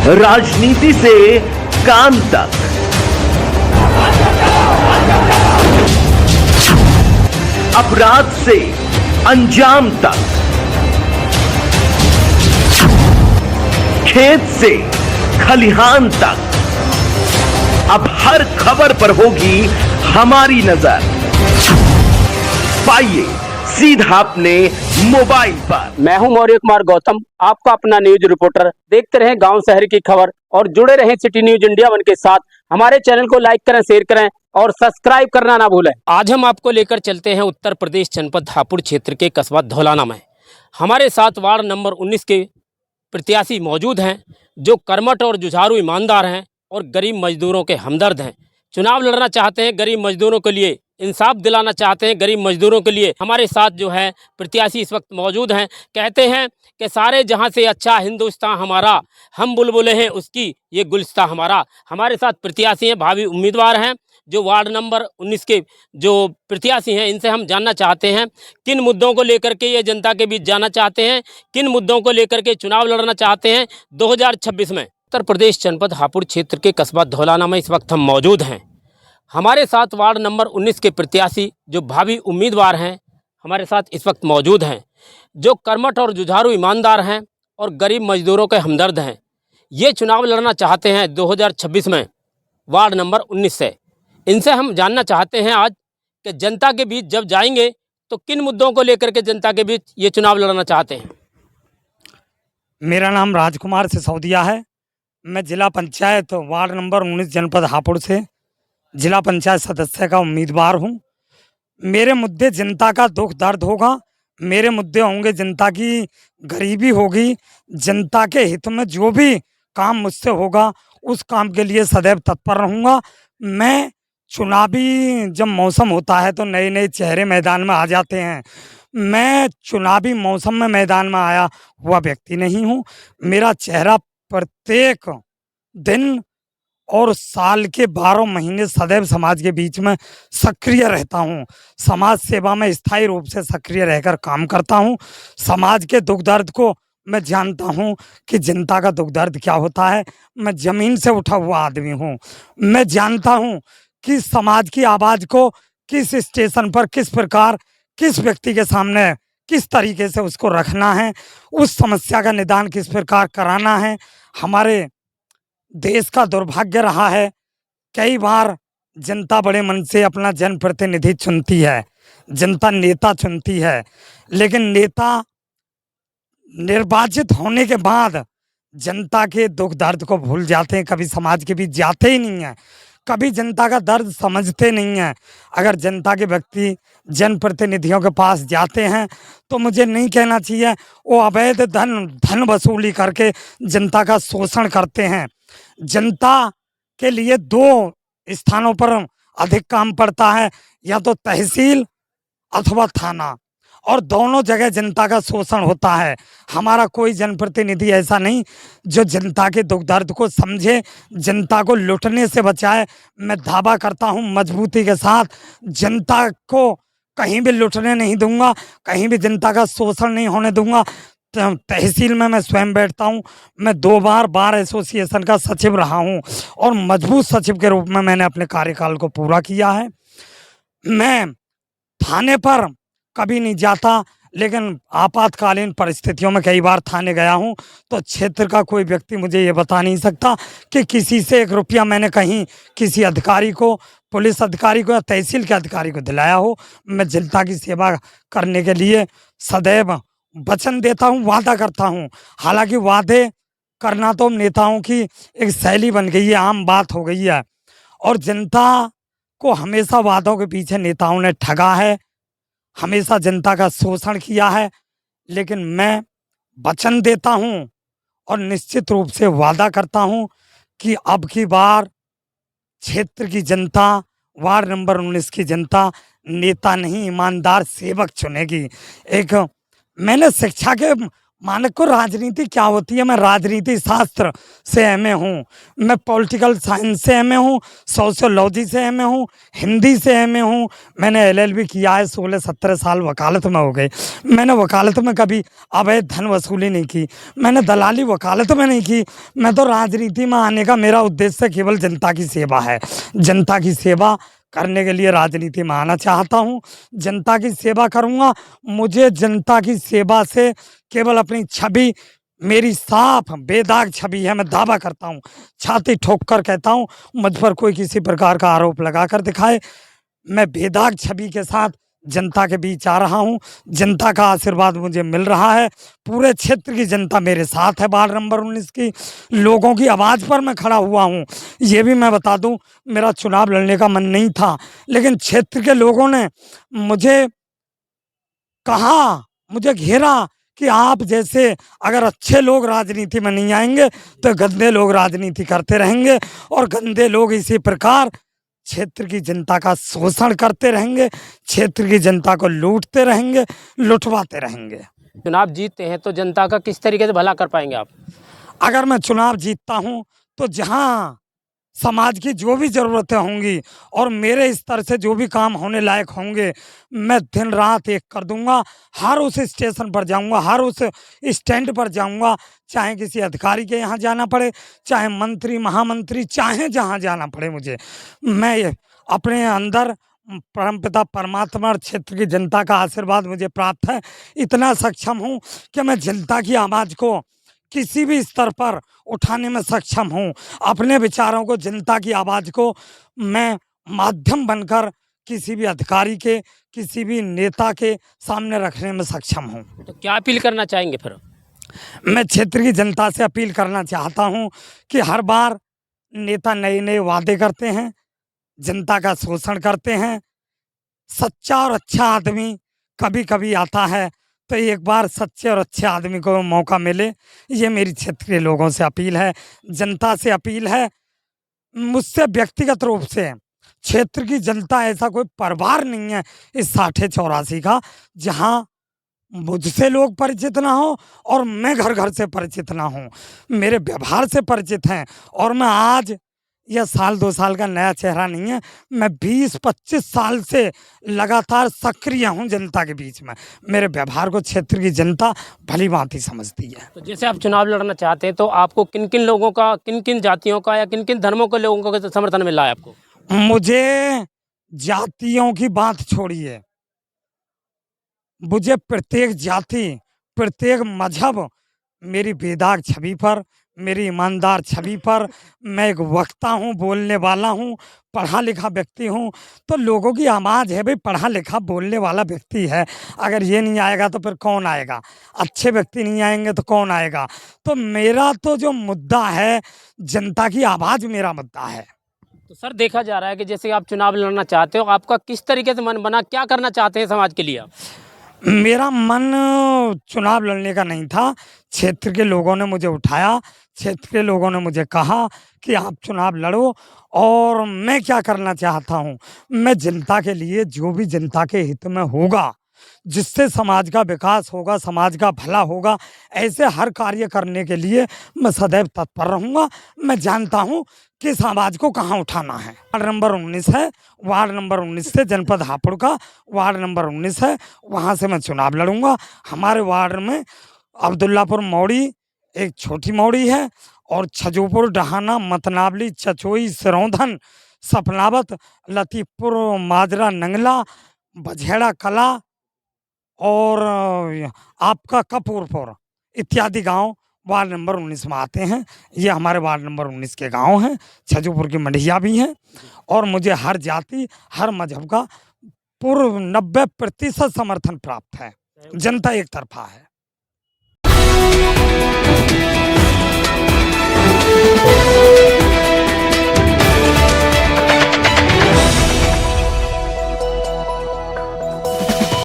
राजनीति से काम तक, अपराध से अंजाम तक, खेत से खलिहान तक, अब हर खबर पर होगी हमारी नजर। पाइए सीधा अपने मोबाइल पर। मैं हूं मौर्य कुमार गौतम, आपका अपना न्यूज रिपोर्टर। देखते रहें गांव शहर की खबर और जुड़े रहें सिटी न्यूज इंडिया वन के साथ। हमारे चैनल को लाइक करें, शेयर करें और सब्सक्राइब करना ना भूलें। आज हम आपको लेकर चलते हैं उत्तर प्रदेश जनपद हापुड़ क्षेत्र के कस्बा धौलाना में। हमारे साथ वार्ड नंबर 19 के प्रत्याशी मौजूद हैं, जो कर्मठ और जुझारू ईमानदार हैं और गरीब मजदूरों के हमदर्द हैं। चुनाव लड़ना चाहते हैं, गरीब मजदूरों के लिए इंसाफ दिलाना चाहते हैं, गरीब मजदूरों के लिए। हमारे साथ जो है प्रत्याशी इस वक्त मौजूद हैं। कहते हैं कि सारे जहां से अच्छा हिंदुस्तान हमारा, हम बुलबुलें हैं उसकी ये गुलिस्तां हमारा। हमारे साथ प्रत्याशी हैं, भावी उम्मीदवार हैं, जो वार्ड नंबर 19 के जो प्रत्याशी हैं। इनसे हम जानना चाहते हैं किन मुद्दों को लेकर के ये जनता के बीच जाना चाहते हैं, किन मुद्दों को लेकर के चुनाव लड़ना चाहते हैं 2026 में। उत्तर प्रदेश जनपद हापुड़ क्षेत्र के कस्बा धौलाना में इस वक्त हम मौजूद हैं। हमारे साथ वार्ड नंबर 19 के प्रत्याशी जो भावी उम्मीदवार हैं हमारे साथ इस वक्त मौजूद हैं, जो कर्मठ और जुझारू ईमानदार हैं और गरीब मजदूरों के हमदर्द हैं। ये चुनाव लड़ना चाहते हैं 2026 में वार्ड नंबर 19 से। इनसे हम जानना चाहते हैं आज कि जनता के बीच जब जाएंगे तो किन मुद्दों को लेकर के जनता के बीच ये चुनाव लड़ना चाहते हैं। मेरा नाम राजकुमार सिसोदिया है। मैं जिला पंचायत वार्ड नंबर 19 जनपद हापुड़ से जिला पंचायत सदस्य का उम्मीदवार हूं। मेरे मुद्दे जनता का दुख दर्द होगा, मेरे मुद्दे होंगे जनता की गरीबी होगी। जनता के हित में जो भी काम मुझसे होगा उस काम के लिए सदैव तत्पर रहूँगा। मैं चुनावी जब मौसम होता है तो नए नए चेहरे मैदान में आ जाते हैं। मैं चुनावी मौसम में मैदान में आया हुआ व्यक्ति नहीं हूँ। मेरा चेहरा प्रत्येक दिन और साल के 12 महीने सदैव समाज के बीच में सक्रिय रहता हूँ। समाज सेवा में स्थायी रूप से सक्रिय रहकर काम करता हूँ। समाज के दुख दर्द को मैं जानता हूँ कि जनता का दुख दर्द क्या होता है। मैं ज़मीन से उठा हुआ आदमी हूँ। मैं जानता हूँ कि समाज की आवाज़ को किस स्टेशन पर, किस प्रकार, किस व्यक्ति के सामने किस तरीके से उसको रखना है, उस समस्या का निदान किस प्रकार कराना है। हमारे देश का दुर्भाग्य रहा है, कई बार जनता बड़े मन से अपना जनप्रतिनिधि चुनती है, जनता नेता चुनती है, लेकिन नेता निर्वाचित होने के बाद जनता के दुख दर्द को भूल जाते हैं, कभी समाज के बीच जाते ही नहीं हैं, कभी जनता का दर्द समझते नहीं हैं। अगर जनता के व्यक्ति जनप्रतिनिधियों के पास जाते हैं तो मुझे नहीं कहना चाहिए वो अवैध धन वसूली करके जनता का शोषण करते हैं। जनता के लिए 2 स्थानों पर अधिक काम पड़ता है, या तो तहसील अथवा थाना, और दोनों जगह जनता का शोषण होता है। हमारा कोई जनप्रतिनिधि ऐसा नहीं जो जनता के दुख दर्द को समझे, जनता को लुटने से बचाए। मैं दावा करता हूं मजबूती के साथ, जनता को कहीं भी लुटने नहीं दूंगा, कहीं भी जनता का शोषण नहीं होने दूंगा। तहसील में मैं स्वयं बैठता हूं। मैं 2 बार बार एसोसिएशन का सचिव रहा हूं और मजबूत सचिव के रूप में मैंने अपने कार्यकाल को पूरा किया है। मैं थाने पर कभी नहीं जाता, लेकिन आपातकालीन परिस्थितियों में कई बार थाने गया हूं। तो क्षेत्र का कोई व्यक्ति मुझे ये बता नहीं सकता कि किसी से 1 रुपया मैंने कहीं किसी अधिकारी को, पुलिस अधिकारी को या तहसील के अधिकारी को दिलाया हो। मैं जनता की सेवा करने के लिए सदैव वचन देता हूं, वादा करता हूं। हालांकि वादे करना तो नेताओं की एक शैली बन गई है, आम बात हो गई है, और जनता को हमेशा वादों के पीछे नेताओं ने ठगा है, हमेशा जनता का शोषण किया है। लेकिन मैं वचन देता हूं और निश्चित रूप से वादा करता हूं कि अब की बार क्षेत्र की जनता, वार्ड नंबर 19 की जनता नेता नहीं ईमानदार सेवक चुनेगी। एक मैंने शिक्षा के मानक को राजनीति क्या होती है। मैं राजनीति शास्त्र से एमए हूँ, मैं पॉलिटिकल साइंस से एमए हूँ, सोशियोलॉजी से एमए हूँ, हिंदी से एमए हूँ। मैंने एलएलबी किया है, 16-17 साल वकालत में हो गए। मैंने वकालत में कभी अवैध धन वसूली नहीं की, मैंने दलाली वकालत में नहीं की। मैं तो राजनीति में आने का मेरा उद्देश्य केवल जनता की सेवा है। जनता की सेवा करने के लिए राजनीति में आना चाहता हूँ, जनता की सेवा करूँगा। मुझे जनता की सेवा से केवल अपनी छवि, मेरी साफ बेदाग छवि है, मैं दावा करता हूँ, छाती ठोक कर कहता हूँ, मुझ पर कोई किसी प्रकार का आरोप लगा कर दिखाए, मैं बेदाग छवि के साथ जनता के बीच आ रहा हूँ। जनता का आशीर्वाद मुझे मिल रहा है, पूरे क्षेत्र की जनता मेरे साथ है। वार्ड नंबर 19 की लोगों की आवाज़ पर मैं खड़ा हुआ हूँ। ये भी मैं बता दूँ, मेरा चुनाव लड़ने का मन नहीं था, लेकिन क्षेत्र के लोगों ने मुझे कहा, मुझे घेरा कि आप जैसे अगर अच्छे लोग राजनीति में नहीं आएंगे तो गंदे लोग राजनीति करते रहेंगे, और गंदे लोग इसी प्रकार क्षेत्र की जनता का शोषण करते रहेंगे, क्षेत्र की जनता को लूटते रहेंगे, लुटवाते रहेंगे। चुनाव जीतते हैं तो जनता का किस तरीके से भला कर पाएंगे आप? अगर मैं चुनाव जीतता हूं तो जहां समाज की जो भी ज़रूरतें होंगी और मेरे स्तर से जो भी काम होने लायक होंगे, मैं दिन रात एक कर दूंगा। हर उस स्टेशन पर जाऊंगा, हर उस स्टैंड पर जाऊंगा, चाहे किसी अधिकारी के यहाँ जाना पड़े, चाहे मंत्री महामंत्री, चाहे जहाँ जाना पड़े मुझे। मैं अपने अंदर परमपिता परमात्मा और क्षेत्र की जनता का आशीर्वाद मुझे प्राप्त है। इतना सक्षम हूँ कि मैं जनता की आवाज़ को किसी भी स्तर पर उठाने में सक्षम हूँ। अपने विचारों को, जनता की आवाज़ को मैं माध्यम बनकर किसी भी अधिकारी के, किसी भी नेता के सामने रखने में सक्षम हूँ। तो क्या अपील करना चाहेंगे फिर? मैं क्षेत्र की जनता से अपील करना चाहता हूँ कि हर बार नेता नए नए वादे करते हैं, जनता का शोषण करते हैं। सच्चा और अच्छा आदमी कभी कभी आता है, तो एक बार सच्चे और अच्छे आदमी को मौका मिले। ये मेरी क्षेत्र के लोगों से अपील है, जनता से अपील है, मुझसे व्यक्तिगत रूप से। क्षेत्र की जनता ऐसा कोई परिवार नहीं है इस 60-84 का जहाँ मुझसे लोग परिचित ना हो और मैं घर घर से परिचित ना हूँ। मेरे व्यवहार से परिचित हैं, और मैं आज यह साल 2 साल का नया चेहरा नहीं है। मैं 20-25 साल से लगातार सक्रिय हूँ जनता के बीच में। मेरे व्यवहार को क्षेत्र की जनता भली भांति समझती है। तो जैसे आप चुनाव लड़ना चाहते हैं तो आपको किन किन लोगों का, किन किन जातियों का या किन किन धर्मों के लोगों का समर्थन मिला है आपको? मुझे जातियों की बात छोड़िए, मुझे प्रत्येक जाति, प्रत्येक मजहब मेरी बेदाग छवि पर, मेरी ईमानदार छवि पर, मैं एक वक्ता हूँ, बोलने वाला हूँ, पढ़ा लिखा व्यक्ति हूँ। तो लोगों की आवाज़ है भाई, पढ़ा लिखा बोलने वाला व्यक्ति है। अगर ये नहीं आएगा तो फिर कौन आएगा? अच्छे व्यक्ति नहीं आएंगे तो कौन आएगा? तो मेरा तो जो मुद्दा है, जनता की आवाज़ मेरा मुद्दा है। तो सर, देखा जा रहा है कि जैसे आप चुनाव लड़ना चाहते हो, आपका किस तरीके से मन बना, क्या करना चाहते हैं समाज के लिए आप? मेरा मन चुनाव लड़ने का नहीं था। क्षेत्र के लोगों ने मुझे उठाया, क्षेत्र के लोगों ने मुझे कहा कि आप चुनाव लड़ो, और मैं क्या करना चाहता हूँ, मैं जनता के लिए जो भी जनता के हित में होगा, जिससे समाज का विकास होगा, समाज का भला होगा, ऐसे हर कार्य करने के लिए मैं सदैव तत्पर रहूँगा। मैं जानता हूँ कि समाज को कहाँ उठाना है। वार्ड नंबर 19 है, वार्ड नंबर 19 से जनपद हापुड़ का वार्ड नंबर 19 है, वहाँ से मैं चुनाव लड़ूंगा। हमारे वार्ड में अब्दुल्लापुर मौड़ी, एक छोटी मौड़ी है, और छजूपुर, डहाना, मतनावली, चचोई, सिरौंधन, सपनावत, लतीफपुर, माजरा, नंगला, बझेड़ा कला और आपका कपूरपुर इत्यादि गांव वार्ड नंबर 19 में आते हैं। ये हमारे वार्ड नंबर 19 के गांव हैं। छजूपुर की मंडिया भी हैं, और मुझे हर जाति, हर मजहब का पूर्ण 90% समर्थन प्राप्त है। जनता एक तरफा है।